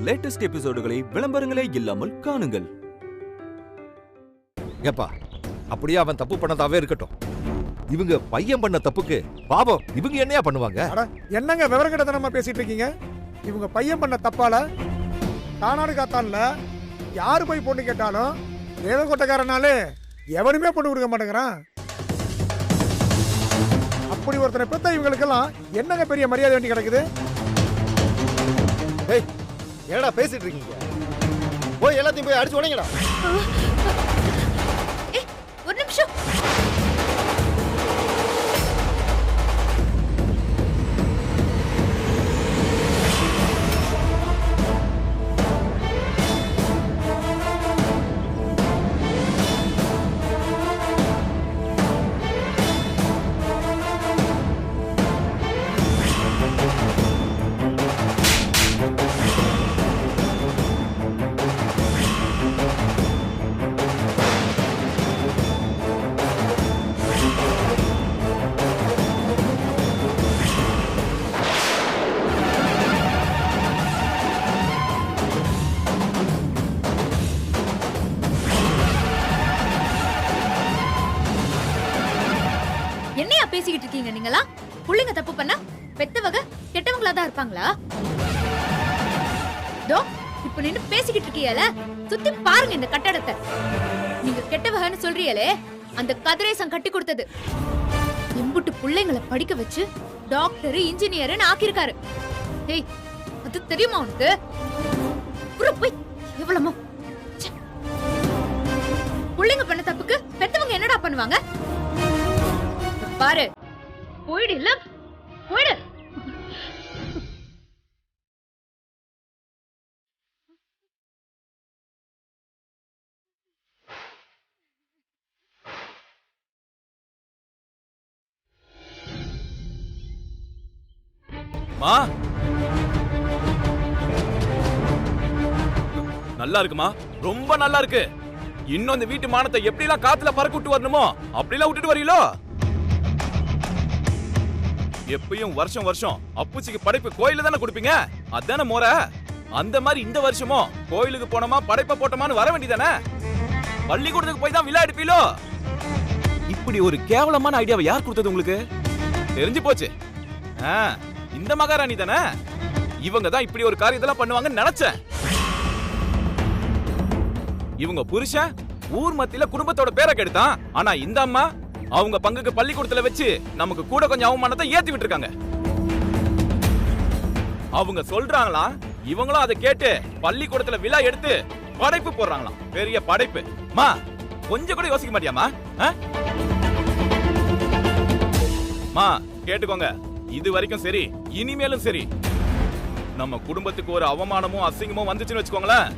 Latest எபிசோடுகளை விளம்பரங்களே இல்லாமல் காணுங்கள். ஏப்பா, அப்படியே அவன் தப்பு பண்ணதாவே இருக்கட்டும். இவங்க பையன் பண்ண தப்புக்கு பாவம் இவங்க என்னையா பண்ணுவாங்க? என்னங்க விவரங்கடத்தனமா பேசிட்டு இருக்கீங்க? இவங்க பையன் பண்ண தப்பால தானாடு காத்தான்ல யாரு போய் பொண்ணு கேட்டாலும் தேவகோட்டைக்காரனாலே எவனுமே பொண்ணு கொடுக்க மாட்டேங்கிறான். அப்படி ஒருத்தனை பெத்த இவங்களுக்கெல்லாம் என்னங்க பெரிய மரியாதை வேண்டி கிடக்குது? என்னடா பேசிட்டு இருக்கீங்க? போய் எல்லாத்தையும் போய் அடிச்சு உடைங்கடா. ஒரு நிமிஷம். என்னையா பேசிக்கிட்டு இருக்கீங்க நீங்களா? புள்ளைங்க தப்பு பண்ணா பெத்தவங்க கெட்டவங்களா தான் இருப்பாங்களா? தோ இப்ப நின்னு பேசிக்கிட்டு இருக்கீங்கல, சுத்தி பாருங்க இந்த கட்டடத்தை. நீங்க கெட்டவங்கன்னு சொல்றீங்களே, அந்த கதிரேசன் கட்டி கொடுத்தது. எம்புட்டு புள்ளைங்களை படிக்க வச்சு டாக்டர் இன்ஜினியர்னு ஆக்கியிருக்காரு. ஏய், அது தெரியுமா உனக்கு? போய் எவ்வளமோ புள்ளைங்க பண்ண தப்புக்கு பெத்தவங்க என்னடா பண்ணுவாங்க? பாரு, போயிடு. இல்ல போயிடு. மா, நல்லா இருக்குமா? ரொம்ப நல்லா இருக்கு. இன்னும் இந்த வீட்டு மானத்தை எப்படி எல்லாம் காத்துல பறக்க விட்டு வரணுமோ அப்படி எல்லாம் விட்டுட்டு வரீங்களோ? எப்பயும் வருஷம் வருஷம் அப்புச்சிக்கு படைப்பு கோயில தானே கொடுப்பீங்க, அதானே மோர. அந்த மாதிரி இந்த வருஷமும் கோயிலுக்கு போனோமா படைப்ப போட்டோமான்னு வர வேண்டியதானே? பள்ளிக்கூடத்துக்கு போய் தான் விழா எடுப்பீங்களோ? இப்படி ஒரு கேவலமான ஐடியாவை யார் கொடுத்தது உங்களுக்கு? தெரிஞ்சு போச்சு. இந்த மகாராணி தானே, இவங்க தான் இப்படி ஒரு காரியத்தெல்லாம் பண்ணுவாங்கன்னு நினைச்சேன். இவங்க புருஷன் ஊர் மத்தியில குடும்பத்தோட பேரை கெடுத்தான். ஆனா இந்த அம்மா அவங்க பங்குக்கு பள்ளிக்கூடத்துல வச்சு நமக்கு கூட கொஞ்சம் அவமானத்தை ஏத்தி விட்டு இருக்காங்க. அவங்க சொல்றாங்களா, இவங்களும் அதை கேட்டு பள்ளிக்கூடத்துல விழா எடுத்து படைப்பு போடுறாங்களாம். பெரிய படைப்பு. மா, கொஞ்சம் கூட யோசிக்க மாட்டியாமா? மா கேட்டுக்கோங்க, இது வரைக்கும் சரி, இனிமேலும் சரி, நம்ம குடும்பத்துக்கு ஒரு அவமானமும் அசிங்கமும் வந்துச்சுன்னு வச்சுக்கோங்களேன்,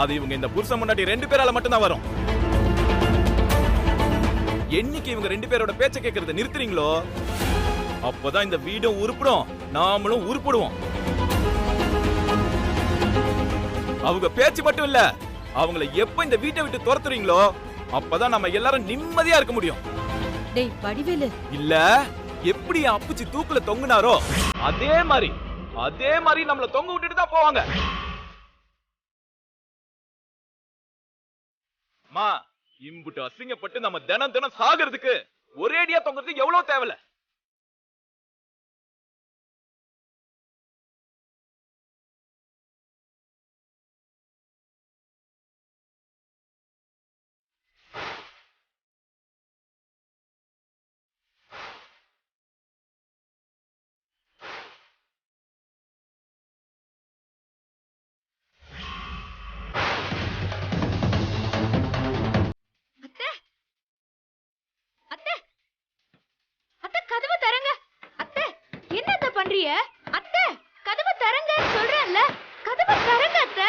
அது இவங்க இந்த புருஷன் முன்னாடி 2 பேரால மட்டும்தான் வரும். என்னைக்கு இவங்க 2 பேரோட பேச்ச கேட்கறத நிறுத்துறீங்களோ அப்பதான் இந்த வீடும் உருப்படும், நாமளும் உருப்படுவோம். அவங்க பேச்சு மட்டும் இல்ல, அவங்கள எப்ப இந்த வீட்டை விட்டு துரத்துறீங்களோ அப்பதான் நம்ம எல்லாரும் நிம்மதியா இருக்க முடியும். டேய் வடிவேலு, இல்ல எப்படி அப்புச்சி தூக்குல தொங்குனாரோ அதே மாதிரி நம்மள தொங்க விட்டுட்டு தான் போவாங்க. மா, இம்புட்டு அசிங்கப்பட்டு நம்ம தினம் தினம் சாகிறதுக்கு ஒரேடியா தொங்குறது எவ்வளவு தேவையில்ல. அத்தை, கதவை தரங்க சொல்றேன்ல, கதவை தரங்க அத்தை.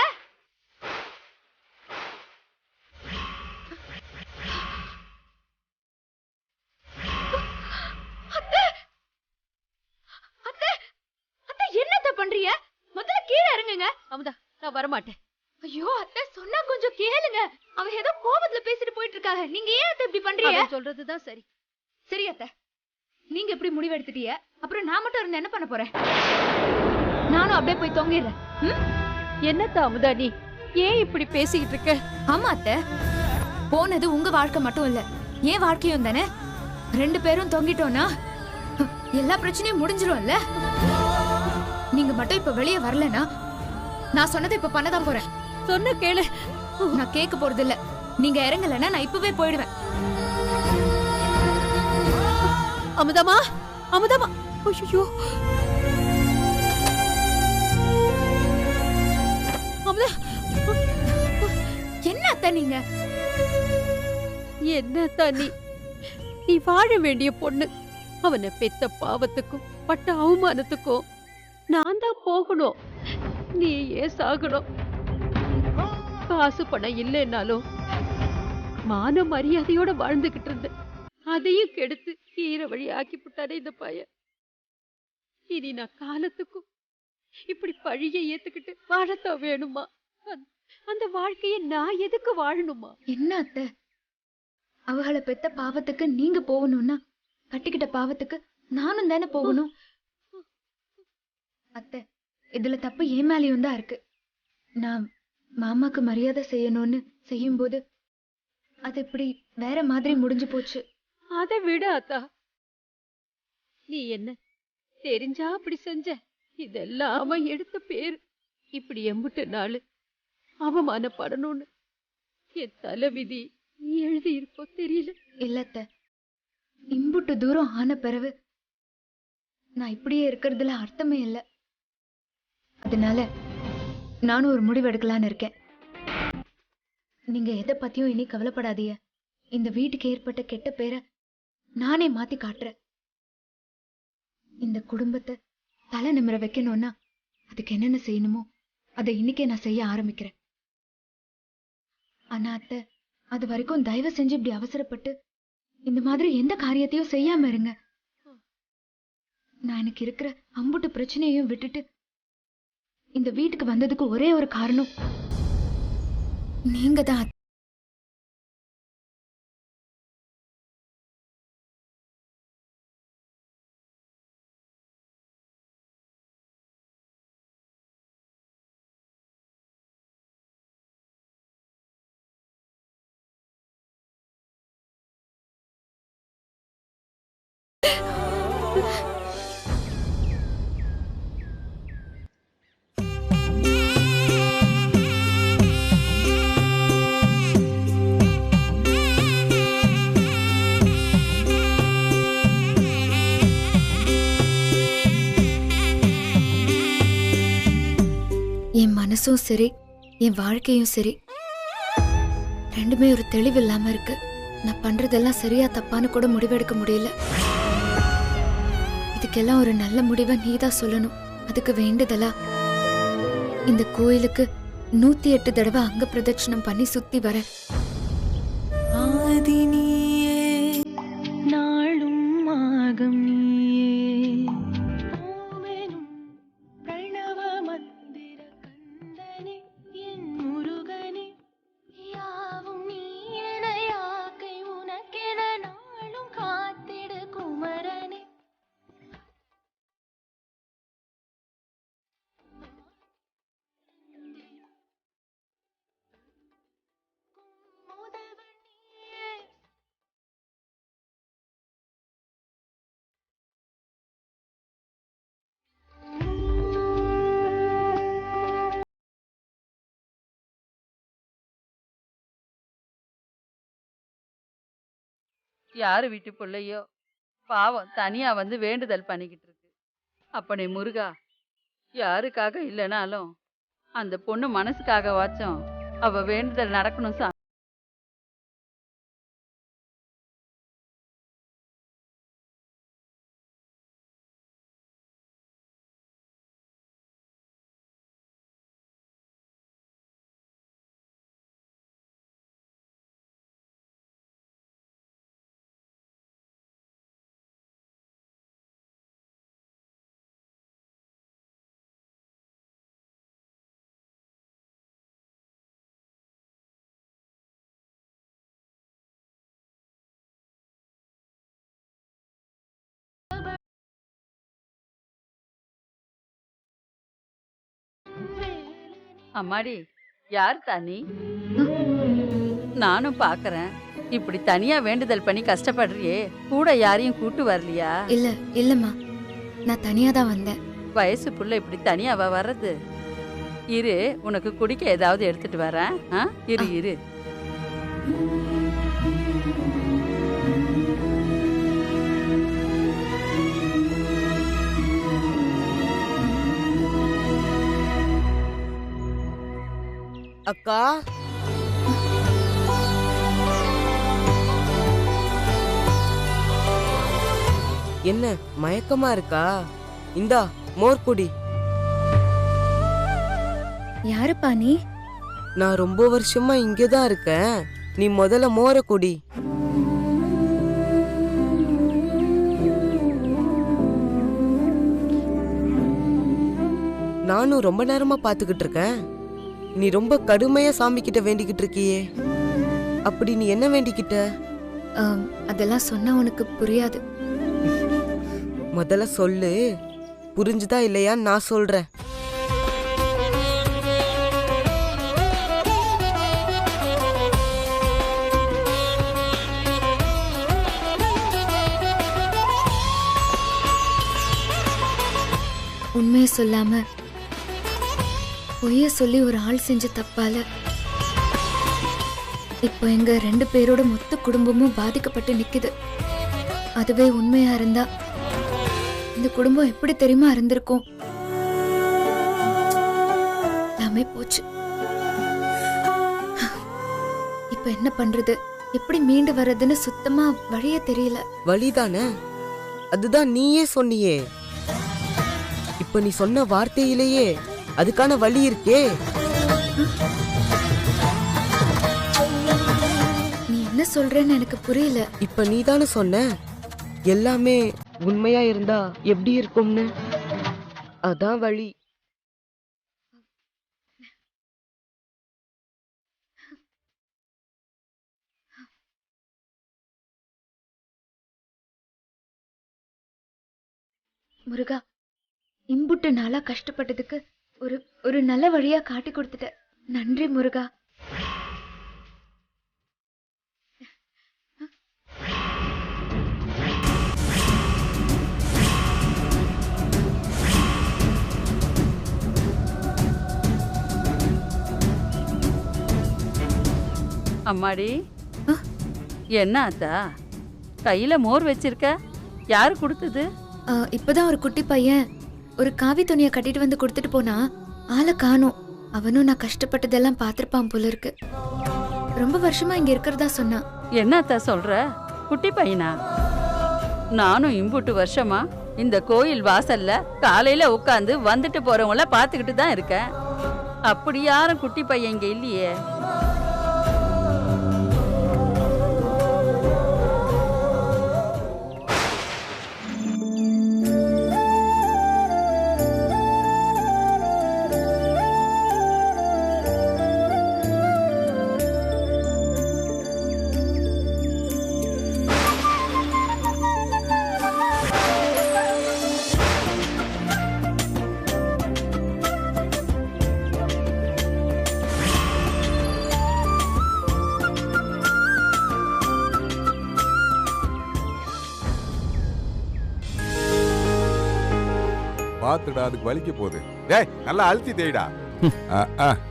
என்னத்த பண்றீங்க? முதல்ல கீழே இறங்குங்க. அமுதா, நான் வர மாட்டேன். ஐயோ அத்தை, சொன்னா கொஞ்சம் கேளுங்க. அவ ஏதோ கோபத்துல பேசிட்டு போயிட்டு இருக்காங்க. நீங்க ஏன் அத்தை இப்படி பண்றீங்க? சொல்றதுதான் சரி. சரி அத்தை, நீங்க எப்படி முடிவு எடுத்துட்டீங்க? அப்புறம் நான் மட்டும் இருந்து என்ன பண்ண போறேன்? நானும் அப்படியே போய் தொங்கிடுறேன். என்னத்த அமுதா நீ ஏன் இப்படி பேசிக்கிட்டு இருக்க? ஆமா அத்தை, போனது உங்க வாழ்க்கை மட்டும் இல்ல, என் வாழ்க்கையும் தானே. 2 பேரும் தொங்கிட்டோம்னா எல்லா பிரச்சனையும் முடிஞ்சிரும்ல. நீங்க மட்டும் இப்ப வெளியே வரலனா நான் சொன்னதை இப்ப பண்ணதான் போறேன். சொன்ன கேளு. நான் கேட்க போறது இல்ல. நீங்க இறங்கலன்னா நான் இப்பவே போயிடுவேன். அமுதமா, அமுதமா, ஐயோ அமுதா, என்ன அத்தை நீங்க? என்ன தண்ணி, நீ வாழ வேண்டிய பொண்ணு. அவனை பெத்த பாவத்துக்கும் பட்ட அவமானத்துக்கும் நான் தான் போகணும், நீ ஏன் சாகணும்? காசு பணம் இல்லைன்னாலும் மான மரியாதையோட வாழ்ந்துகிட்டு இருந்த, அதையும் கெடுத்து ஈர வழி ஆக்கி புட்டானே இந்த பையன். இனி நான் காலத்துக்கும் இப்படி பழிய ஏத்துக்கிட்டு வாழத்தான் வேணுமா? அந்த வாழ்க்கைய நான் எதுக்கு வாழணுமா? என்ன அத்தை, அவளை பெத்த பாவத்துக்கு நீங்க போகணும்னா கட்டிக்கிட்ட பாவத்துக்கு நானும் தானே போகணும். அத்தை, இதுல தப்பு என் மேலேயும் தான் இருக்கு. நான் மாமாக்கு மரியாதை செய்யணும்னு செய்யும்போது அது இப்படி வேற மாதிரி முடிஞ்சு போச்சு. அதை விட அத்தா, நீ என்ன தெரிஞ்சா அப்படி செஞ்ச? இதெல்லாம் அவன் எடுத்த பேரு. இப்படி எம்புட்டு நாளு அவமானப்படணும்னு என் தலை விதி எழுதி இருக்கோ தெரியல. இல்லத்த, இம்புட்டு தூரம் ஆன பிறகு நான் இப்படியே இருக்கிறதுல அர்த்தமே இல்ல. அதனால நானும் ஒரு முடிவு எடுக்கலான்னு இருக்கேன். நீங்க எதை பத்தியும் இனி கவலைப்படாதீங்க. இந்த வீட்டுக்கு ஏற்பட்ட கெட்ட பேரை நானே மாத்தி காட்டுறேன். இந்த குடும்பத்தை தலை நிமிர வைக்கணும்னா அதுக்கு என்னென்ன செய்யணுமோ அதை இன்னைக்கே நான் செய்ய ஆரம்பிக்கிறேன். ஆனா அத்தை, அது வரைக்கும் தயவு செஞ்சு இப்படி அவசரப்பட்டு இந்த மாதிரி எந்த காரியத்தையும் செய்யாம இருங்க. நான் எனக்கு இருக்கிற அம்புட்டு பிரச்சனையையும் விட்டுட்டு இந்த வீட்டுக்கு வந்ததுக்கு ஒரே ஒரு காரணம் நீங்க தான். என் மனசும் சரி, என் வாழ்க்கையும் சரி, ரெண்டுமே ஒரு தெளிவு இல்லாம இருக்கு. நான் பண்றதெல்லாம் சரியா தப்பான்னு கூட முடிவெடுக்க முடியல. இதுக்கெல்லாம் ஒரு நல்ல முடிவை நீதான் சொல்லணும். அதுக்கு வேண்டுதலா இந்த கோயிலுக்கு 108 தடவை அங்க பிரதட்சணம் பண்ணி சுத்தி வர. யாரு வீட்டு பிள்ளையோ பாவம் தனியா வந்து வேண்டுதல் பண்ணிக்கிட்டு இருக்கு. அப்பனே முருகா, யாருக்காக இல்லைனாலும் அந்த பொண்ணு மனசுக்காக வாச்சும் அவ வேண்டுதல் நடக்கணும் சாமி. அம்மாடி, யார் தானி? நானும் பாக்குறேன். இப்படி தனியா வேண்டுதல் பண்ணி கஷ்டப்படுறியே, கூட யாரையும் கூட்டு வரலையா? இல்லம்மா, நான் தனியா தான் வந்தேன். வயசு புள்ள இப்படி தனியாவா வர்றது? இரு, உனக்கு குடிக்க ஏதாவது எடுத்துட்டு வரேன். இரு இரு. அக்கா, என்ன மயக்கமா இருக்கா? இந்தா மோர் குடி. யாருப்பா நீ? நான் ரொம்ப வருஷமா இங்கதான் இருக்கேன். நீ முதல்ல மோர குடி. நானும் ரொம்ப நேரமா பாத்துக்கிட்டு இருக்கேன். நீ ரொம்ப கடுமையா சாமி கிட்ட வேண்டிக்கிட்டு இருக்கியே, அப்படி நீ என்ன வேண்டிக்கிட்ட? அதெல்லாம் சொன்னா உனக்கு புரியாது. முதல்ல சொல்லு, புரிஞ்சுதா இல்லையா நான் சொல்றேன். உண்மையை சொல்லாம பொய்ய சொல்லி ஒரு ஆள் செஞ்ச தப்பால இப்போ எங்க 2 பேரோட மொத்த குடும்பமும் பாதிக்கப்பட்டு நிக்குது. அதுவே உண்மையா இருந்தா இந்த குடும்பம் எப்படி தெரியுமா இருந்திருக்கும்? எல்லாமே போச்சு. இப்ப என்ன பண்றது, எப்படி மீண்டு வர்றதுன்னு சுத்தமா வழியே தெரியல. வழிதானே, அதுதான் நீயே சொன்னியே. இப்ப நீ சொன்ன வார்த்தையிலேயே அதுக்கான வழி இருக்கே. நீ என்ன சொல்றேன்னு எனக்கு புரியல. இப்ப நீ தானே சொன்ன எல்லாமே உண்மையா இருந்தா எப்படி இருக்கும்னு. அதான் வழி. முருகா, இம்புட்டு நாளா கஷ்டப்பட்டதுக்கு ஒரு நல்ல வழியா காட்டி கொடுத்துட்ட. நன்றி முருகா. அம்மாடி, என்ன ஆத்தா கையில மோர் வச்சிருக்க? யாரு கொடுத்தது? இப்பதான் ஒரு குட்டி பையன் ஒரு காவி துணியை கட்டிட்டு வந்து கொடுத்துட்டு போனா, ஆளை காணோம். அவனும் நான் கஷ்டப்பட்டதெல்லாம் பார்த்திருப்பான் போல இருக்கு. ரொம்ப வருஷமா இங்க இருக்கிறதா சொன்னான். என்னத்தா சொல்ற? குட்டி பையனா? நானும் இம்புட்டு வருஷமா இந்த கோயில் வாசல்ல காலையில உட்காந்து வந்துட்டு போறவங்கள பாத்துக்கிட்டு தான் இருக்கேன். அப்படி யாரும் குட்டி பையன் இங்க இல்லையே. பாத்துடா, அதுக்கு வலிக்க போகுது. டேய், நல்லா அழுத்தி தேய்டா.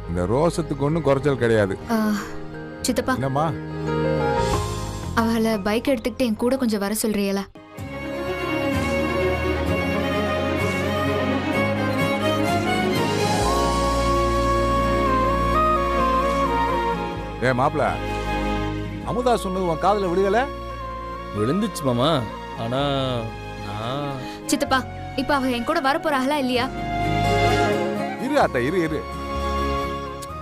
இந்த ரோசத்துக்கு ஒன்றும் குறைச்சல் கிடையாது. சித்தப்பா, என்னம்மா? அவளை பைக் எடுத்துக்கிட்டு என் கூட கொஞ்சம் வர சொல்றீங்களா? ஏ மாப்பிள, அமுதா சொன்னது உன் காதுல விழுகல? விழுந்துச்சு மாமா. ஆனா சித்தப்பா, இப்ப அவ என் கூட வர போறாங்களா இல்லையா? இரு அத்தை, இரு.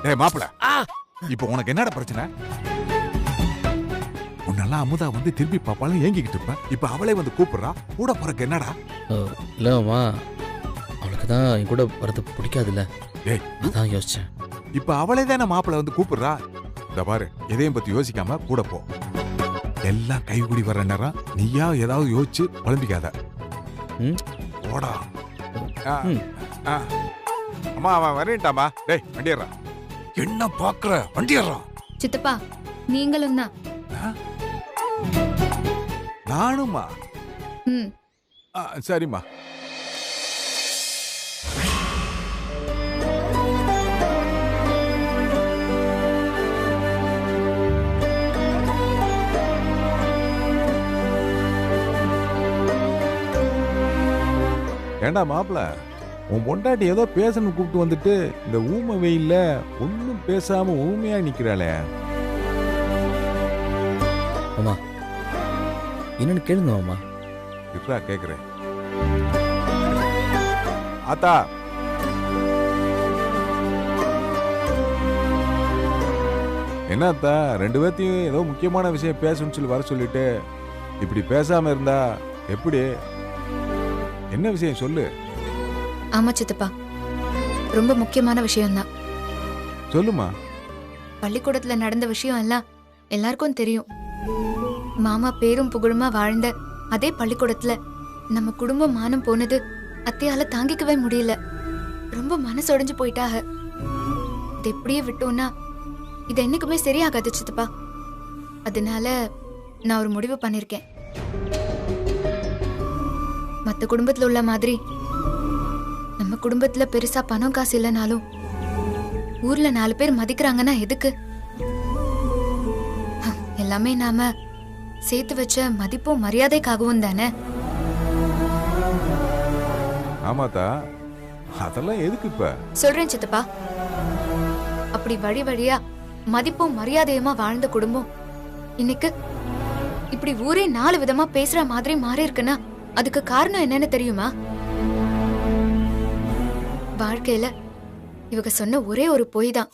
ஏ மாப்பிள, இப்ப உனக்கு என்னடா பிரச்சனை? உன்னெல்லாம் அமுதா வந்து திருப்பி பாப்பாலும் ஏங்கிக்கிட்டு இருப்ப. இப்ப அவளே வந்து கூப்பிடுறா, கூட போறக்கு என்னடா? இல்ல மாமா, அவளுக்கு தான் என் கூட வரது பிடிக்காதுல்ல. ஏய், அதான் யோசிச்சேன். இப்ப அவளே தானே மாப்பிள வந்து கூப்பிடுறா. இந்த பாரு, எதையும் பத்தி யோசிக்காம கூட போ. எல்லாம் கைகூடி வர்ற நேரம் நீயா ஏதாவது யோசிச்சு குழம்பிக்காத. போடா. அம்மா அவன் வரேன்ட்டாமா. டேய் வண்டியறா. என்ன பாக்குற? வண்டியறா. சித்தப்பா நீங்களும் தான். நானுமா? ம். சரிம்மா. ஏண்டா மாப்பிள, உன் பொண்டாட்டி ஏதோ பேசணும் கூப்பிட்டு வந்துட்டு இந்த ஊமை வெயில்ல ஒன்னும் பேசாம ஊமையா நிக்கிறாளே. மாமா என்னன்னு கேளுங்க மாமா. இப்பா கேக்குறேன். ஆத்தா, என்னத்தா ரெண்டு பேர்த்தையும் ஏதோ முக்கியமான விஷயம் பேசணும்னு சொல்லி வர சொல்லிட்டு இப்படி பேசாம இருந்தா எப்படி? என்ன விஷயம் சொல்லு. ஆமா சித்தப்பா, ரொம்ப முக்கியமான விஷயம்தான். சொல்லுமா. பள்ளிக்கூடத்துல நடந்த விஷயம் எல்லாம் எல்லாருக்கும் தெரியும். மாமா பேரும் புகழுமா வாழ்ந்த அதே பள்ளிக்கூடத்துல நம்ம குடும்பம் மானம் போனது அத்தையால தாங்கிக்கவே முடியல. ரொம்ப மனசு உடைஞ்சு போயிட்டாக. இது எப்படியே விட்டோம்னா இது என்னைக்குமே சரியாகாது சித்தப்பா. அதனால நான் ஒரு முடிவு பண்ணிருக்கேன். மத்த குடும்பத்துல உள்ள மாதிரி நம்ம குடும்பத்துல பெருசா பணம் காசு இல்லைனாலும் ஊர்ல 4 பேர் மதிக்கிறாங்கன்னா எதுக்கு? எல்லாமே நாம சேர்த்து வச்ச மதிப்பும் மரியாதைக்காகவும் தானே. ஆமாத்தா, அதெல்லாம் எதுக்கு இப்ப? சொல்றேன் சித்தப்பா. அப்படி வழி வழியா மதிப்பும் மரியாதையுமா வாழ்ந்த குடும்பம் இன்னைக்கு இப்படி ஊரே 4 விதமா பேசுற மாதிரி மாறி இருக்குன்னா அதுக்கு காரணம் என்னன்னு தெரியுமா? வாழ்க்கையில இவங்க சொன்ன ஒரே ஒரு பொய் தான்.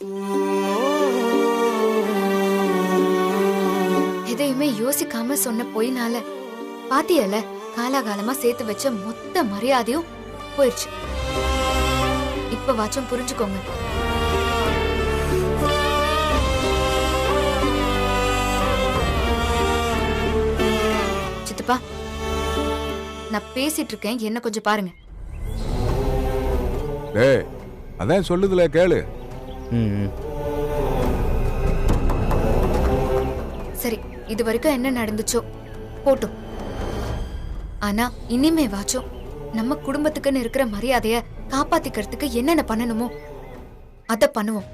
எதையுமே யோசிக்காம சொன்ன பொய்னால பாத்தியல காலாகாலமா சேர்த்து வச்ச மொத்த மரியாதையும் போயிடுச்சு. இப்ப வாச்சும் புரிஞ்சுக்கோங்க. சித்தப்பா, நான் பேசிட்டு இருக்கேன், என்ன கொஞ்சம் பாருங்க. டேய், அதான் சொல்லுதுல கேளு. சரி, இது வரைக்கும் என்ன நடந்துச்சோ போட்டும். ஆனா இனிமே வாச்சும் நம்ம குடும்பத்துக்குன்னு இருக்கிற மரியாதைய காப்பாத்திக்கிறதுக்கு என்னென்ன பண்ணணுமோ அத பண்ணுவோம்.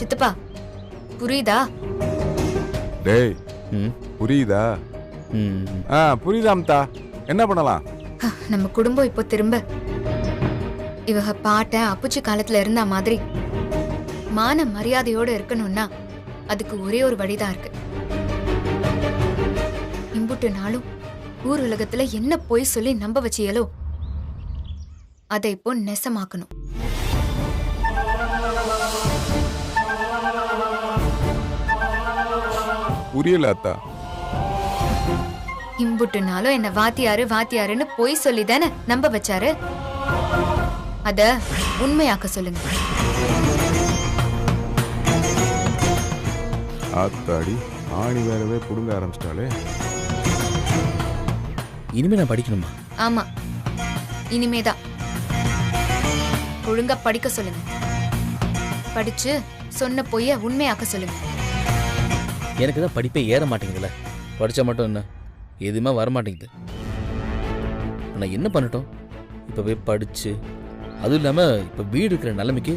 சித்தப்பா புரியுதா? டேய் புரியுதா? புரியுதாம்தா. என்ன பண்ணலாம்? நம்ம குடும்பம் இப்போ திரும்ப இவக பாட்ட அப்புச்சி காலத்துல இருந்த மாதிரி மான மரியாதையோட இருக்கணும்னா அதுக்கு ஒரே ஒரு வழிதான் இருக்கு. இம்புட்டு நாளும் ஊர் உலகத்துல என்ன போய் சொல்லி நம்ப வச்சியலோ அதை இப்போ நெசமாக்கணும். புரியல அத்தா. இம்புட்டு நாளும் என்ன வாத்தியாரு வாத்தியாருன்னு போய் சொல்லி தானே நம்ப வச்சாரு. அத உண்மையாக்க சொல்லுங்க. ஆத்தாடி, ஆணி வேறவே புடுங்க ஆரம்பிச்சிட்டாலே. இனிமே நான் படிக்கணுமா? ஆமா, இனிமேதான். ஒழுங்கா படிக்க சொல்லுங்க. படிச்சு சொன்ன பொய்ய உண்மையாக்க சொல்லுங்க. எனக்கு தான் படிப்பே ஏற மாட்டேங்குதுல்ல. படிச்சா மட்டும் என்ன, எதுவுமே வரமாட்டேங்குது. நான் என்ன பண்ணட்டும்? இப்போ போய் படிச்சு, அதுவும் இல்லாமல் இப்போ வீடு இருக்கிற நிலைமைக்கு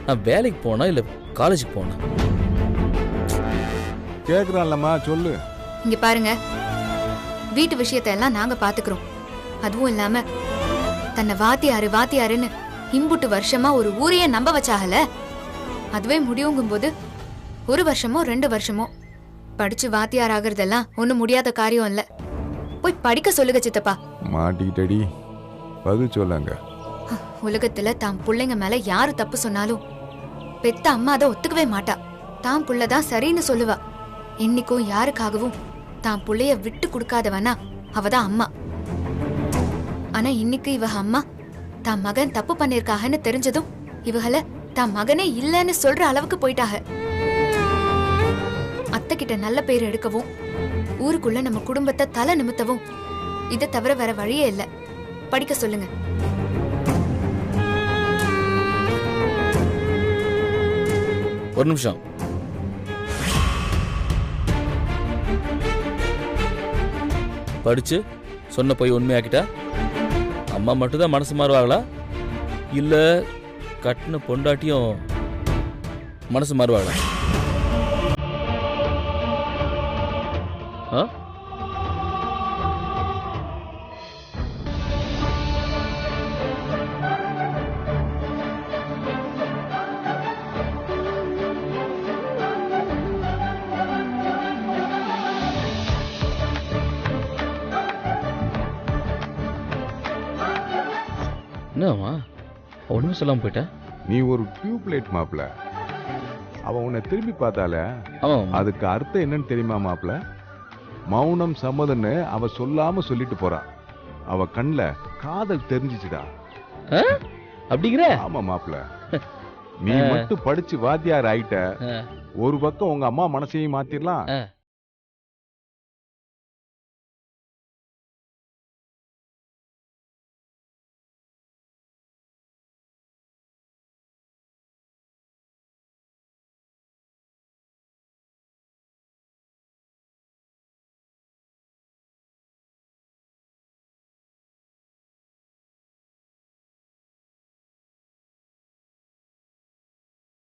நான் வேலைக்கு போனா இல்லை காலேஜுக்கு போனா? கேட்குறான்லம்மா, சொல்லு. இங்க பாருங்க, வீட்டு விஷயத்தை எல்லாம் நாங்க பாத்துக்கிறோம். அதுவும் இல்லாம தன்னை வாத்தியாரு வாத்தியாருன்னு இம்புட்டு வருஷமா ஒரு ஊரையே நம்ப வச்சாகல. அதுவே முடியுங்கும் போது 1 வருஷமோ 2 வருஷமோ படிச்சு வாத்தியார் ஆகுறதெல்லாம் ஒண்ணும் முடியாத காரியம் இல்ல. போய் படிக்க சொல்லுங்க சித்தப்பா. மாட்டிக்கிட்டடி, பதில் சொல்லாங்க. உலகத்துல தாம் பிள்ளைங்க மேல யாரு தப்பு சொன்னாலும் பெத்த அம்மா அதை ஒத்துக்கவே மாட்டா. தாம் புள்ளதான் சரின்னு சொல்லுவா. என்னைக்கும் யாருக்காகவும் தாம் புள்ளைய விட்டு கொடுக்காதவனா அவதான் அம்மா. ஆனா இன்னைக்கு இவ அம்மா தான் மகன் தப்பு பண்ணிருக்காகன்னு தெரிஞ்சதும் இவகள தான் மகனே இல்லன்னு சொல்ற அளவுக்கு போயிட்டாக. அத்தை கிட்ட நல்ல பேர் எடுக்கவும் ஊருக்குள்ள நம்ம குடும்பத்தை தலை நிமித்தவும் இதை தவிர வேற வழியே இல்ல. படிக்க சொல்லுங்க. ஒரு நிமிஷம். படிச்சு சொன்ன போய் உண்மையாக்கிட்டா அம்மா மட்டும்தான் மனசு மாறுவாங்களா, இல்ல கட்டின பொண்டாட்டியும் மனசு மாறுவாங்களா? ஆ? என்னம்மா ஒன்றும் சொல்லாமல் போயிட்டேன்? நீ ஒரு டியூப் லைட் மாப்பிள. அவன் உன்னை திரும்பி பார்த்தால ஆமாம். அதுக்கு அர்த்தம் என்னன்னு தெரியுமா மாப்பிள? மௌனம் சம்மதன்னு அவ சொல்லாம சொல்லிட்டு போறா. அவ கண்ணுல காதல் தெரிஞ்சிச்சுடா. அப்படிங்கிற? ஆமா மாப்பிள. நீ மட்டும் படிச்சு வாத்தியார் ஆயிட்ட, ஒரு பக்கம் உங்க அம்மா மனசையும் மாத்திரலாம்,